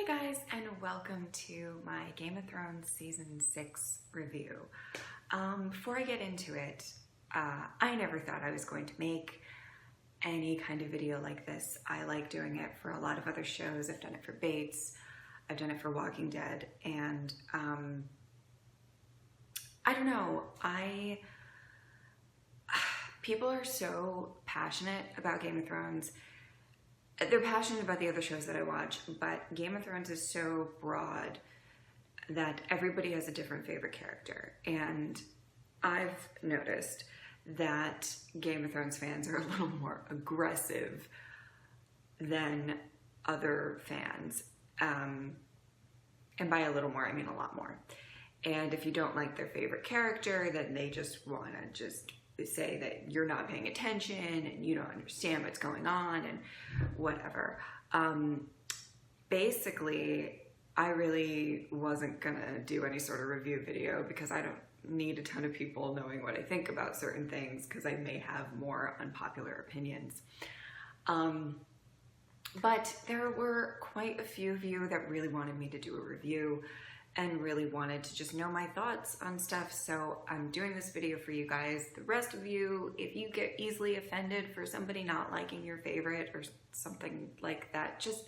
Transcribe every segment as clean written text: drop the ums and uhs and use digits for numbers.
Hey guys, and welcome to my Game of Thrones Season 6 review. Before I get into it, I never thought I was going to make any kind of video like this. I like doing it for a lot of other shows. I've done it for Bates, I've done it for Walking Dead, and I don't know, people are so passionate about Game of Thrones. They're passionate about the other shows that I watch, but Game of Thrones is so broad that everybody has a different favorite character. And I've noticed that Game of Thrones fans are a little more aggressive than other fans. And by a little more, I mean a lot more. And if you don't like their favorite character, then they just want to just say that you're not paying attention and you don't understand what's going on and whatever. Basically, I really wasn't gonna do any sort of review video because I don't need a ton of people knowing what I think about certain things because I may have more unpopular opinions. But there were quite a few of you that really wanted me to do a review and really wanted to just know my thoughts on stuff, so I'm doing this video for you guys. The rest of you, if you get easily offended for somebody not liking your favorite or something like that, just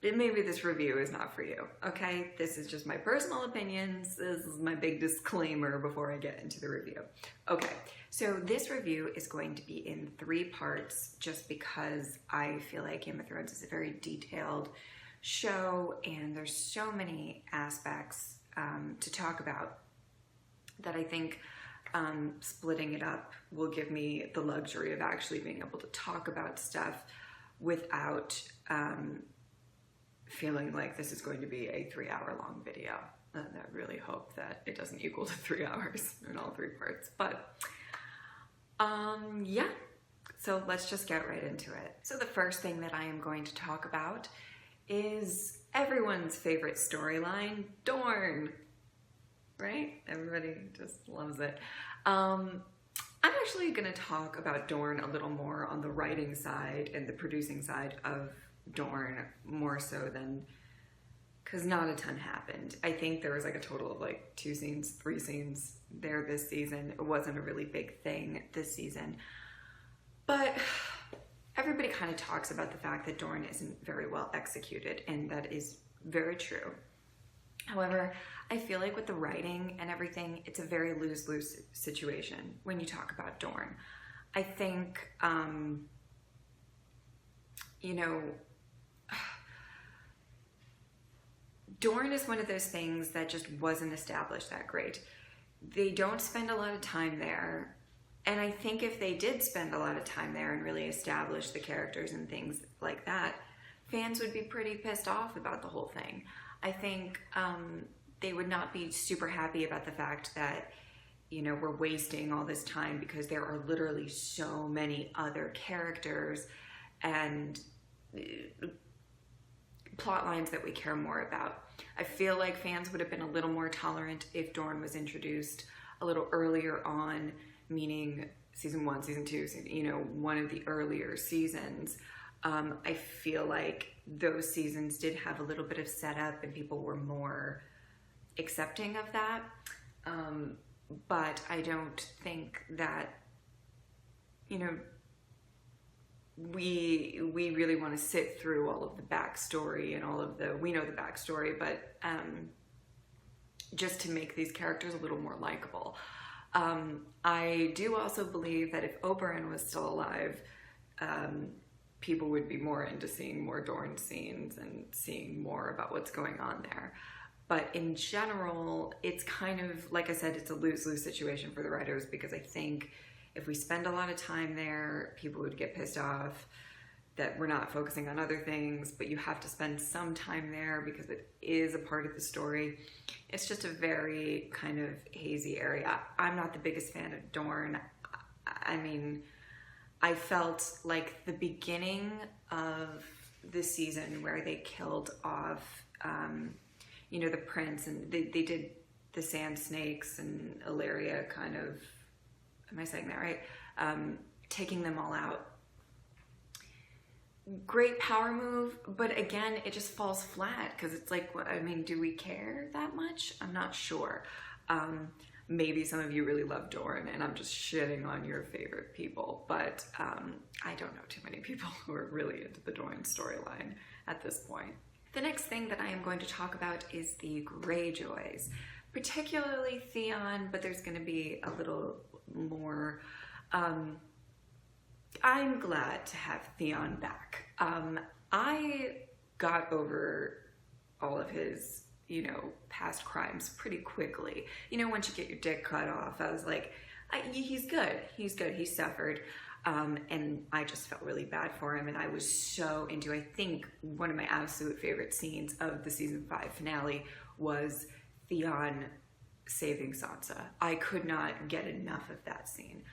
maybe this review is not for you, okay? This is just my personal opinions. This is my big disclaimer before I get into the review. Okay, so this review is going to be in 3 parts just because I feel like Game of Thrones is a very detailed show and there's so many aspects to talk about that I think splitting it up will give me the luxury of actually being able to talk about stuff without feeling like this is going to be a 3-hour-long video. And I really hope that it doesn't equal to 3 hours in all 3 parts, but yeah, so let's just get right into it. So the first thing that I am going to talk about is everyone's favorite storyline, Dorne, right? Everybody just loves it. I'm actually gonna talk about Dorne a little more on the writing side and the producing side of Dorne, more so than, because not a ton happened. I think there was like a total of like 2 scenes, 3 scenes there this season. It wasn't a really big thing this season, but everybody kind of talks about the fact that Dorne isn't very well executed, and that is very true. However, I feel like with the writing and everything, it's a very lose-lose situation when you talk about Dorne. I think, you know, Dorne is one of those things that just wasn't established that great. They don't spend a lot of time there. And I think if they did spend a lot of time there and really establish the characters and things like that, fans would be pretty pissed off about the whole thing. I think they would not be super happy about the fact that, you know, we're wasting all this time because there are literally so many other characters and plot lines that we care more about. I feel like fans would have been a little more tolerant if Dorne was introduced a little earlier on, meaning season 1, season 2, you know, one of the earlier seasons. I feel like those seasons did have a little bit of setup and people were more accepting of that. But I don't think that, you know, we really want to sit through all of the backstory and all of the, we know the backstory, but just to make these characters a little more likable. I do also believe that if Oberyn was still alive, people would be more into seeing more Dorne scenes and seeing more about what's going on there. But in general, it's kind of, like I said, it's a lose-lose situation for the writers, because I think if we spend a lot of time there, people would get pissed off that we're not focusing on other things, but you have to spend some time there because it is a part of the story. It's just a very kind of hazy area. I'm not the biggest fan of Dorne. I mean, I felt like the beginning of the season where they killed off, you know, the prince, and they did the sand snakes and Illyria kind of, am I saying that right? Taking them all out. great power move, but again, it just falls flat because it's like, I mean, do we care that much? I'm not sure. Maybe some of you really love Dorne and I'm just shitting on your favorite people, but I don't know too many people who are really into the Dorne storyline at this point. The next thing that I am going to talk about is the Greyjoys, particularly Theon, but there's going to be a little more. I'm glad to have Theon back. I got over all of his, you know, past crimes pretty quickly. You know, once you get your dick cut off, I was like, he's good. He's good. He suffered. And I just felt really bad for him. And I was so into, I think one of my absolute favorite scenes of the season 5 finale was Theon saving Sansa. I could not get enough of that scene.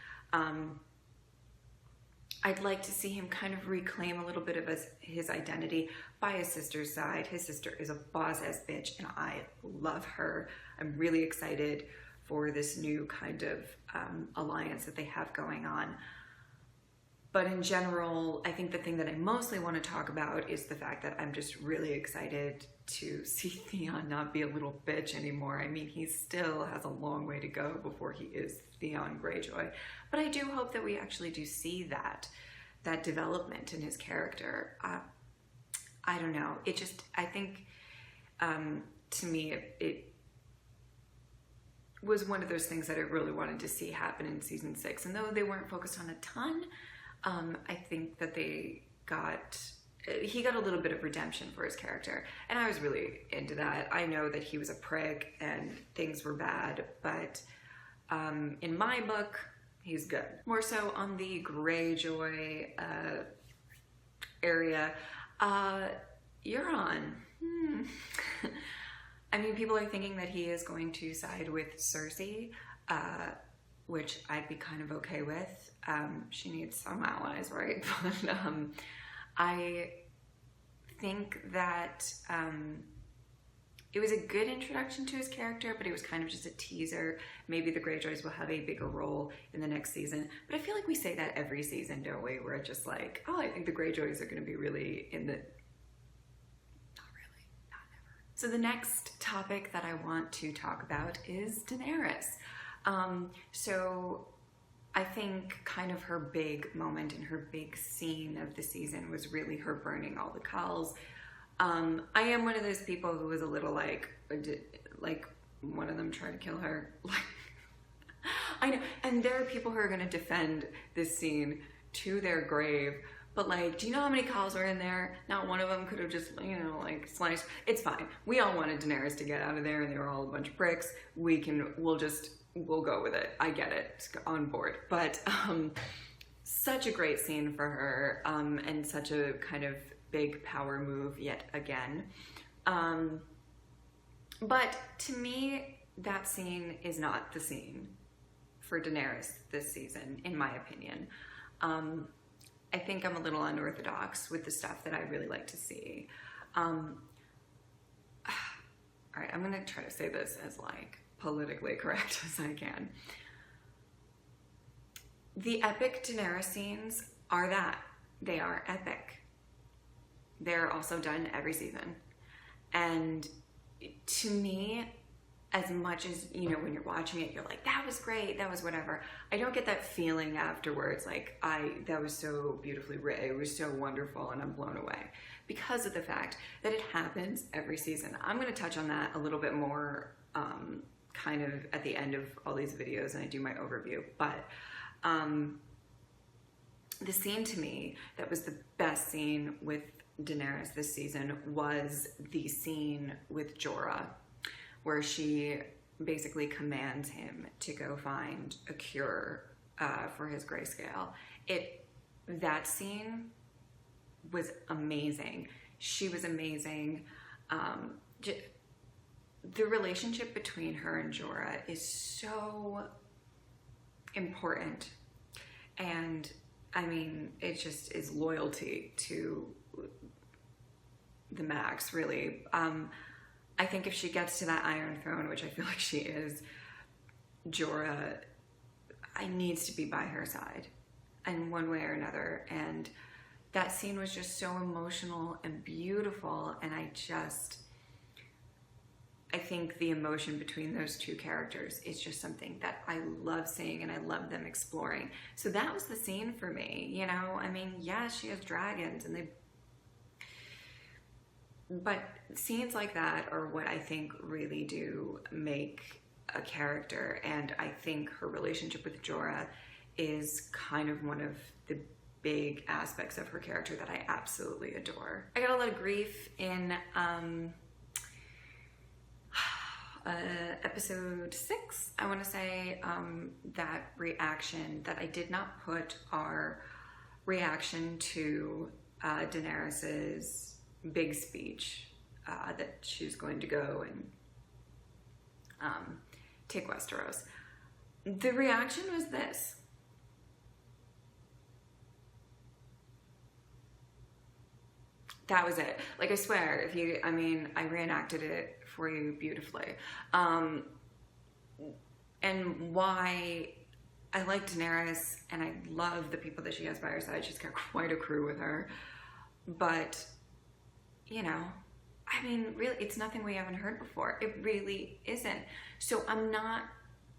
I'd like to see him kind of reclaim a little bit of his identity by his sister's side. His sister is a boss-ass bitch, and I love her. I'm really excited for this new kind of alliance that they have going on. But in general, I think the thing that I mostly want to talk about is the fact that I'm just really excited to see Theon not be a little bitch anymore. I mean, he still has a long way to go before he is Theon Greyjoy. But I do hope that we actually do see that development in his character. I don't know. It just, I think, to me, it was one of those things that I really wanted to see happen in season 6. And though they weren't focused on a ton, I think that he got a little bit of redemption for his character, and I was really into that. I know that he was a prick and things were bad, but in my book, he's good. More so on the Greyjoy area, Euron. I mean, people are thinking that he is going to side with Cersei, which I'd be kind of okay with. She needs some allies, right? But I think that it was a good introduction to his character, but it was kind of just a teaser. Maybe the Greyjoys will have a bigger role in the next season. But I feel like we say that every season, don't we? We're just like, oh, I think the Greyjoys are going to be really in the... Not really, not ever. So the next topic that I want to talk about is Daenerys. So I think kind of her big moment and her big scene of the season was really her burning all the cows. I am one of those people who was a little like one of them tried to kill her. I know, and there are people who are going to defend this scene to their grave, but like, do you know how many cows were in there? Not one of them could have just, you know, like sliced. It's fine. We all wanted Daenerys to get out of there and they were all a bunch of pricks. We'll go with it. I get it. It's on board. But such a great scene for her, and such a kind of big power move yet again. But to me, that scene is not the scene for Daenerys this season, in my opinion. I think I'm a little unorthodox with the stuff that I really like to see. All right, I'm gonna try to say this as like politically correct as I can. The epic Daenerys scenes are that. They are epic. They're also done every season. And to me, as much as, you know, when you're watching it, you're like, that was great, that was whatever. I don't get that feeling afterwards, like, that was so beautifully written, it was so wonderful, and I'm blown away. Because of the fact that it happens every season. I'm gonna touch on that a little bit more kind of at the end of all these videos and I do my overview, but the scene to me that was the best scene with Daenerys this season was the scene with Jorah, where she basically commands him to go find a cure for his grayscale. That scene was amazing. She was amazing. The relationship between her and Jorah is so important, and I mean, it just is loyalty to the max, really. I think if she gets to that Iron Throne, which I feel like she is, Jorah needs to be by her side in one way or another, and that scene was just so emotional and beautiful, and I think the emotion between those two characters is just something that I love seeing and I love them exploring. So that was the scene for me, you know? I mean, yeah, she has dragons but scenes like that are what I think really do make a character, and I think her relationship with Jorah is kind of one of the big aspects of her character that I absolutely adore. I got a lot of grief in episode 6, I want to say, that reaction that I did not put our reaction to Daenerys's big speech that she's going to go and take Westeros. The reaction was this. That was it. Like, I swear, I reenacted it for you beautifully. And why I like Daenerys, and I love the people that she has by her side. She's got quite a crew with her. But, you know, I mean, really, it's nothing we haven't heard before. It really isn't. So I'm not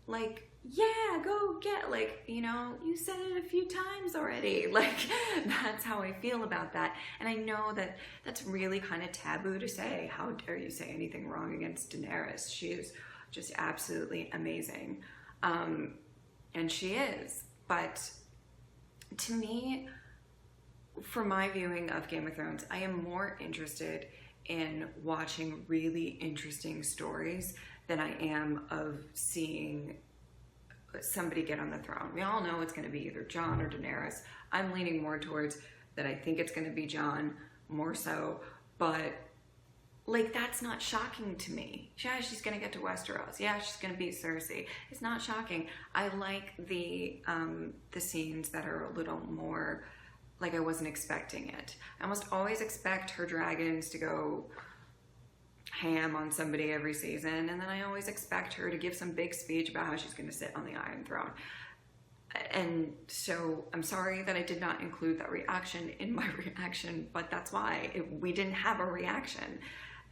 like, yeah, go get, like, you know, you said it a few times already. Like, that's how I feel about that. And I know that that's really kind of taboo to say. How dare you say anything wrong against Daenerys? She is just absolutely amazing. And she is. But to me, for my viewing of Game of Thrones, I am more interested in watching really interesting stories than I am of seeing somebody get on the throne. We all know it's going to be either Jon or Daenerys. I'm leaning more towards that. I think it's going to be Jon more so, but like, that's not shocking to me. Yeah, she's going to get to Westeros. Yeah, she's going to beat Cersei. It's not shocking. I like the scenes that are a little more like I wasn't expecting it. I almost always expect her dragons to go ham on somebody every season, and then I always expect her to give some big speech about how she's going to sit on the Iron Throne. And so I'm sorry that I did not include that reaction in my reaction, but that's why we didn't have a reaction.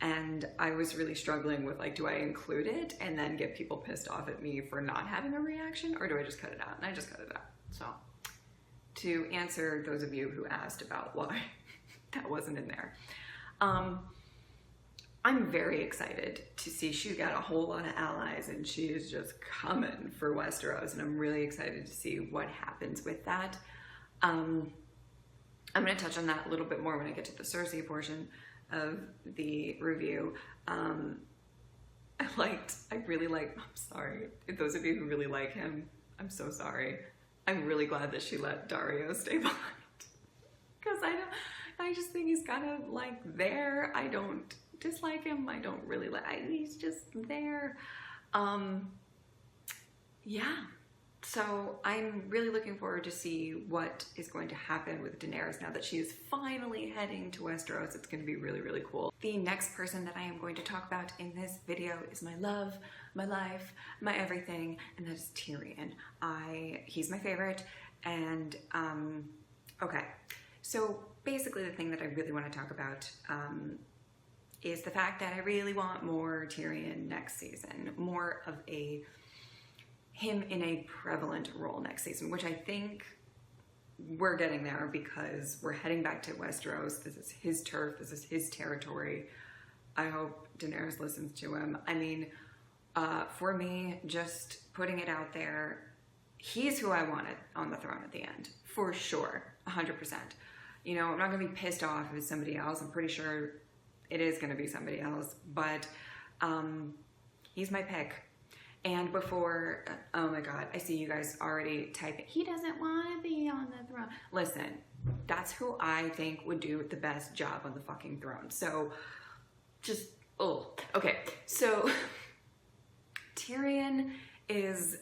And I was really struggling with, like, do I include it and then get people pissed off at me for not having a reaction, or do I just cut it out? And I just cut it out. So to answer those of you who asked about why that wasn't in there, I'm very excited to see she's got a whole lot of allies and she is just coming for Westeros, and I'm really excited to see what happens with that. I'm going to touch on that a little bit more when I get to the Cersei portion of the review. I'm sorry, those of you who really like him, I'm so sorry. I'm really glad that she let Dario stay behind, because I just think he's kind of like there. I don't dislike him. I don't really he's just there. Yeah. So I'm really looking forward to see what is going to happen with Daenerys now that she is finally heading to Westeros. It's going to be really, really cool. The next person that I am going to talk about in this video is my love, my life, my everything, and that is Tyrion. He's my favorite, and okay. So basically the thing that I really want to talk about is the fact that I really want more Tyrion next season, more of him in a prevalent role next season, which I think we're getting there because we're heading back to Westeros. This is his turf. This is his territory. I hope Daenerys listens to him. I mean, for me, just putting it out there, he's who I wanted on the throne at the end, for sure, 100%. You know, I'm not going to be pissed off if it's somebody else. I'm pretty sure it is going to be somebody else, but he's my pick. And before, oh my God, I see you guys already typing, he doesn't want to be on the throne. Listen, that's who I think would do the best job on the fucking throne. So just, oh, okay. So Tyrion is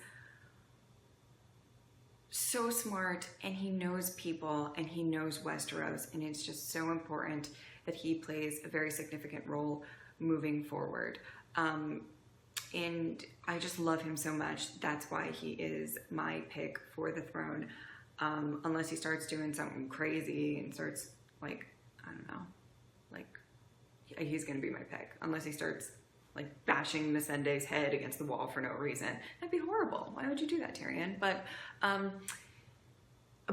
so smart, and he knows people, and he knows Westeros, and it's just so important that he plays a very significant role moving forward. And I just love him so much. That's why he is my pick for the throne. unless he starts doing something crazy and starts, like, I don't know, like, he's gonna be my pick. Unless he starts, like, bashing Missandei's head against the wall for no reason. That'd be horrible. Why would you do that, Tyrion? But,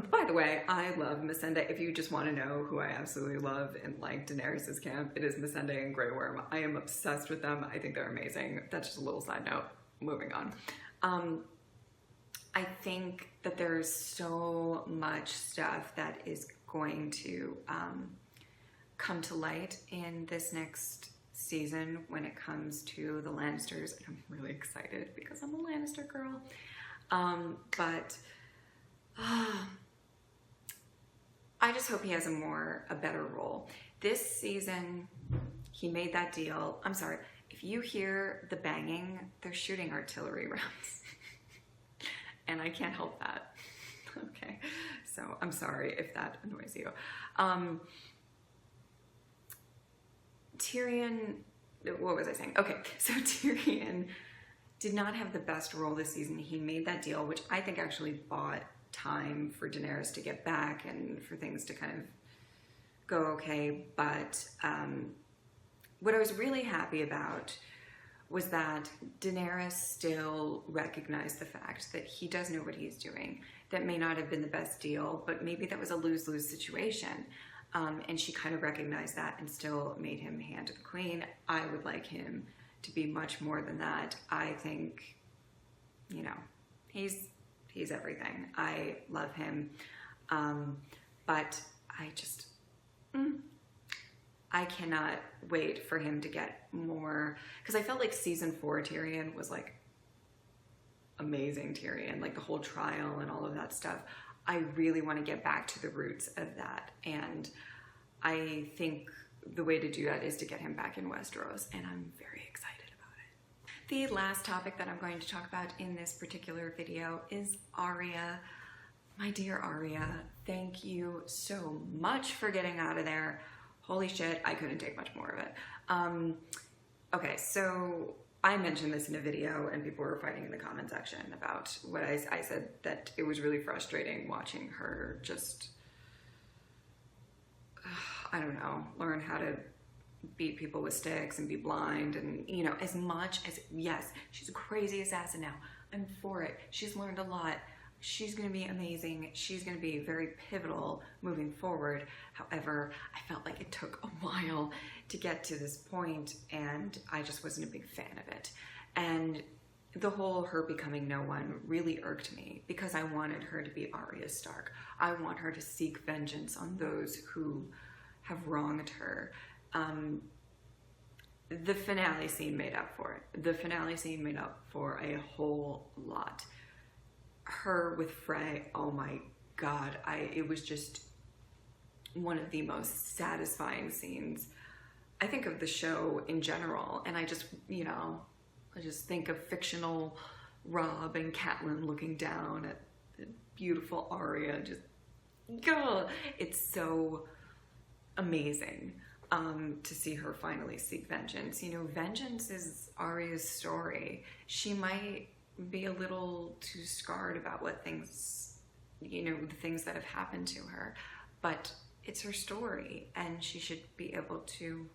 by the way, I love Missandei. If you just want to know who I absolutely love in, like, Daenerys' camp, it is Missandei and Grey Worm. I am obsessed with them. I think they're amazing. That's just a little side note. Moving on. I think that there's so much stuff that is going to come to light in this next season when it comes to the Lannisters, and I'm really excited because I'm a Lannister girl. I just hope he has a better role. This season, he made that deal. I'm sorry, if you hear the banging, they're shooting artillery rounds. And I can't help that. Okay, so I'm sorry if that annoys you. Tyrion, what was I saying? Okay, so Tyrion did not have the best role this season. He made that deal, which I think actually bought time for Daenerys to get back and for things to kind of go okay. But what I was really happy about was that Daenerys still recognized the fact that he does know what he's doing. That may not have been the best deal, but maybe that was a lose-lose situation. And she kind of recognized that and still made him hand to the queen. I would like him to be much more than that. I think, you know, he's everything. I love him. But I just, I cannot wait for him to get more, because I felt like season 4 Tyrion was like amazing Tyrion, like the whole trial and all of that stuff. I really want to get back to the roots of that, and I think the way to do that is to get him back in Westeros, and I'm very excited about it. The last topic that I'm going to talk about in this particular video is Arya. My dear Arya, thank you so much for getting out of there. Holy shit, I couldn't take much more of it. Okay, so I mentioned this in a video and people were fighting in the comment section about what I said, that it was really frustrating watching her just, I don't know, learn how to beat people with sticks and be blind, and, you know, as much as, yes, she's a crazy assassin now. I'm for it. She's learned a lot. She's going to be amazing. She's going to be very pivotal moving forward. However, I felt like it took a while to get to this point, and I just wasn't a big fan of it. And the whole her becoming no one really irked me, because I wanted her to be Arya Stark. I want her to seek vengeance on those who have wronged her. The finale scene made up for it. The finale scene made up for a whole lot. Her with Frey, oh my god, it was just one of the most satisfying scenes, I think, of the show in general. And I just, you know, I just think of fictional Rob and Catelyn looking down at the beautiful Arya, just, God, it's so amazing to see her finally seek vengeance. You know, vengeance is Arya's story. She might be a little too scarred about what things, you know, the things that have happened to her, but it's her story, and she should be able to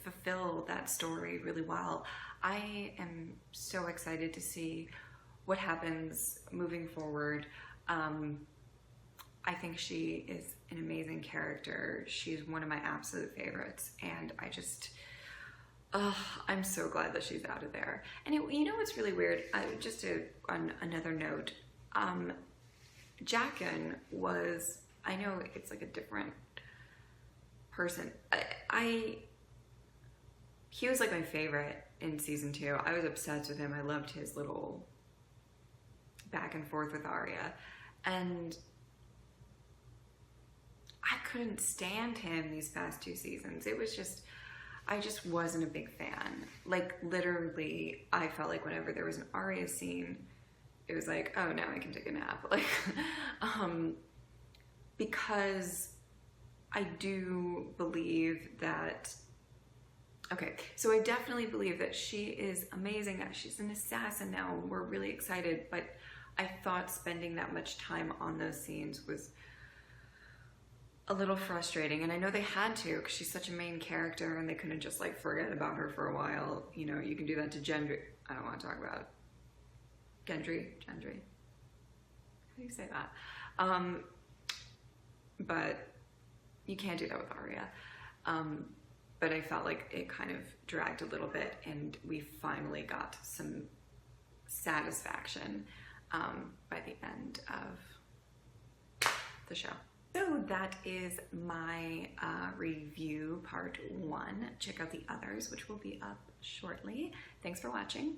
fulfill that story really well. I am so excited to see what happens moving forward. I think she is an amazing character. She's one of my absolute favorites, and I just, I'm so glad that she's out of there. And you know what's really weird? On another note, Jaqen was, I know it's like a different person. He was like my favorite in season 2. I was obsessed with him. I loved his little back and forth with Arya. And I couldn't stand him these past 2 seasons. It was just, I just wasn't a big fan. Like, literally, I felt like whenever there was an Arya scene, it was like, oh, now I can take a nap. Like, because I do believe that Okay, so I definitely believe that she is amazing. She's an assassin now. We're really excited, but I thought spending that much time on those scenes was a little frustrating. And I know they had to because she's such a main character and they couldn't just like forget about her for a while. You know, you can do that to Gendry. I don't want to talk about Gendry. How do you say that? But you can't do that with Arya. But I felt like it kind of dragged a little bit, and we finally got some satisfaction by the end of the show. So that is my review part 1. Check out the others, which will be up shortly. Thanks for watching.